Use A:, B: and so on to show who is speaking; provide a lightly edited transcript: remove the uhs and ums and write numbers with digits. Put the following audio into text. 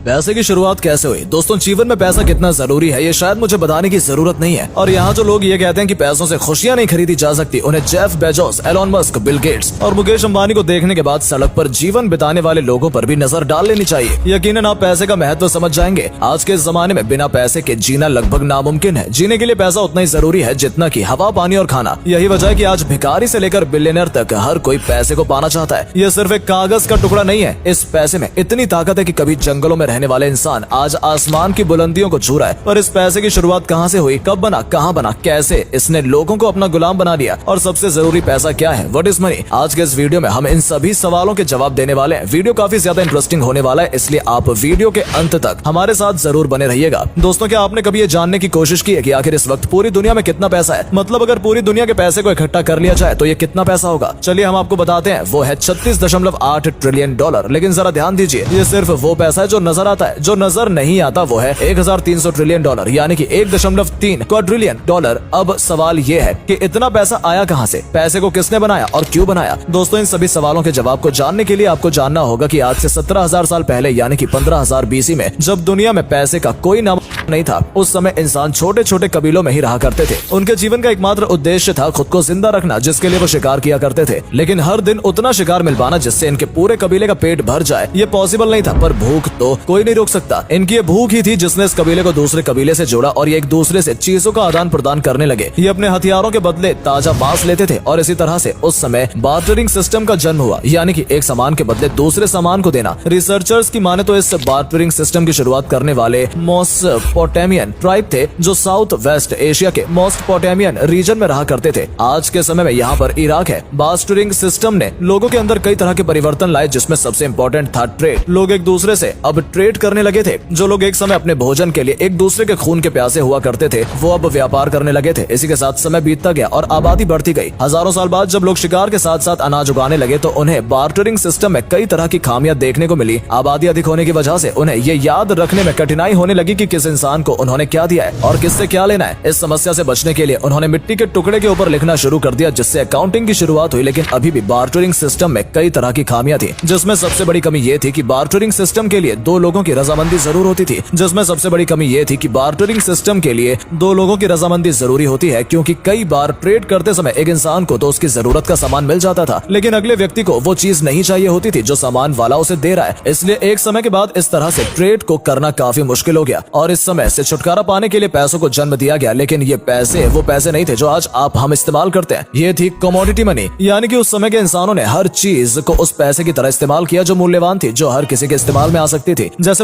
A: पैसे की शुरुआत कैसे हुई? दोस्तों, जीवन में पैसा कितना जरूरी है ये शायद मुझे बताने की जरूरत नहीं है। और यहाँ जो लोग ये कहते हैं कि पैसों से खुशियां नहीं खरीदी जा सकती, उन्हें Jeff Bezos, Elon Musk, Bill Gates और मुकेश अंबानी को देखने के बाद सड़क पर जीवन बिताने वाले लोगों पर भी नजर डाल लेनी चाहिए। यकीनन आप पैसे का महत्व समझ जाएंगे। आज के जमाने में बिना पैसे के जीना लगभग नामुमकिन है। जीने के लिए पैसा उतना ही जरूरी है जितना कि हवा, पानी और खाना। यही वजह है कि आज भिखारी से लेकर बिलियनर तक हर कोई पैसे को पाना चाहता है। यह सिर्फ एक कागज का टुकड़ा नहीं है। इस पैसे में इतनी ताकत है कि कभी जंगलों में रहने वाले इंसान आज आसमान की बुलंदियों को छू रहा है। पर इस पैसे की शुरुआत कहाँ से हुई, कब बना, कहाँ बना, कैसे इसने लोगों को अपना गुलाम बना दिया, और सबसे जरूरी पैसा क्या है, व्हाट इज मनी? आज के इस वीडियो में हम इन सभी सवालों के जवाब देने वाले हैं। वीडियो काफी ज्यादा इंटरेस्टिंग होने वाला है, इसलिए आप वीडियो के अंत तक हमारे साथ जरूर बने रहिएगा। दोस्तों, क्या आपने कभी ये जानने की कोशिश की है कि आखिर इस वक्त पूरी दुनिया में कितना पैसा है? मतलब अगर पूरी दुनिया के पैसे को इकट्ठा कर लिया जाए तो ये कितना पैसा होगा? चलिए हम आपको बताते हैं। वो है 36.8 ट्रिलियन डॉलर। लेकिन जरा ध्यान दीजिए, ये सिर्फ वो पैसा है जो नजर आता है। जो नजर नहीं आता वो है 1300 ट्रिलियन डॉलर, यानी कि 1.3 क्वाड्रिलियन डॉलर। अब सवाल ये है कि इतना पैसा आया कहां से, पैसे को किसने बनाया और क्यों बनाया? दोस्तों, इन सभी सवालों के जवाब को जानने के लिए आपको जानना होगा कि आज से 17,000 साल पहले, यानी कि 15,000 BC में, जब दुनिया में पैसे का कोई नाम नहीं था, उस समय इंसान छोटे छोटे कबीलों में ही रहा करते थे। उनके जीवन का एकमात्र उद्देश्य था खुद को जिंदा रखना, जिसके लिए वो शिकार किया करते थे। लेकिन हर दिन उतना शिकार मिल पाना जिससे इनके पूरे कबीले का पेट भर जाए, ये पॉसिबल नहीं था। पर भूख तो कोई नहीं रोक सकता। इनकी ये भूख ही थी जिसने इस कबीले को दूसरे कबीले से जोड़ा और ये एक दूसरे से चीजों का आदान प्रदान करने लगे। ये अपने हथियारों के बदले ताजा मांस लेते थे और इसी तरह से उस समय बार्टरिंग सिस्टम का जन्म हुआ, यानी कि एक सामान के बदले दूसरे सामान को देना। रिसर्चर्स की माने तो इस बार्टरिंग सिस्टम की शुरुआत करने वाले मेसोपोटामियन ट्राइब थे, जो साउथ वेस्ट एशिया के मेसोपोटामियन रीजन में रहा करते थे। आज के समय में यहाँ पर इराक है। बार्टरिंग सिस्टम ने लोगों के अंदर कई तरह के परिवर्तन लाए, जिसमें सबसे इम्पोर्टेंट था ट्रेड। लोग एक दूसरे से अब ट्रेड करने लगे थे। जो लोग एक समय अपने भोजन के लिए एक दूसरे के खून के प्यासे हुआ करते थे, वो अब व्यापार करने लगे थे। इसी के साथ समय बीतता गया और आबादी बढ़ती गई। हजारों साल बाद जब लोग शिकार के साथ साथ अनाज उगाने लगे तो उन्हें बार्टरिंग सिस्टम में कई तरह की खामियां देखने को मिली। आबादी अधिक होने की वजह से उन्हें ये याद रखने में कठिनाई होने लगी कि किस इंसान को उन्होंने क्या दिया है और किससे क्या लेना है। इस समस्या से बचने के लिए उन्होंने मिट्टी के टुकड़े के ऊपर लिखना शुरू कर दिया, जिससे अकाउंटिंग की शुरुआत हुई। लेकिन अभी भी बार्टरिंग सिस्टम में कई तरह की खामियां थी, जिसमें सबसे बड़ी कमी ये थी कि बार्टरिंग सिस्टम के लिए दो लोगों की रजामंदी जरूर होती थी। जिसमें सबसे बड़ी कमी ये थी कि बार्टरिंग सिस्टम के लिए दो लोगों की रजामंदी जरूरी होती है, क्योंकि कई बार ट्रेड करते समय एक इंसान को तो उसकी जरूरत का सामान मिल जाता था, लेकिन अगले व्यक्ति को वो चीज नहीं चाहिए होती थी जो सामान वाला उसे दे रहा है। इसलिए एक समय के बाद इस तरह से ट्रेड को करना काफी मुश्किल हो गया और इस समय से छुटकारा पाने के लिए पैसों को जन्म दिया गया। लेकिन ये पैसे वो पैसे नहीं थे जो आज हम इस्तेमाल करते हैं। ये थी कमोडिटी मनी, यानी कि उस समय के इंसानों ने हर चीज को उस पैसे की तरह इस्तेमाल किया जो मूल्यवान थी, जो हर किसी के इस्तेमाल में आ सकती थी। जैसे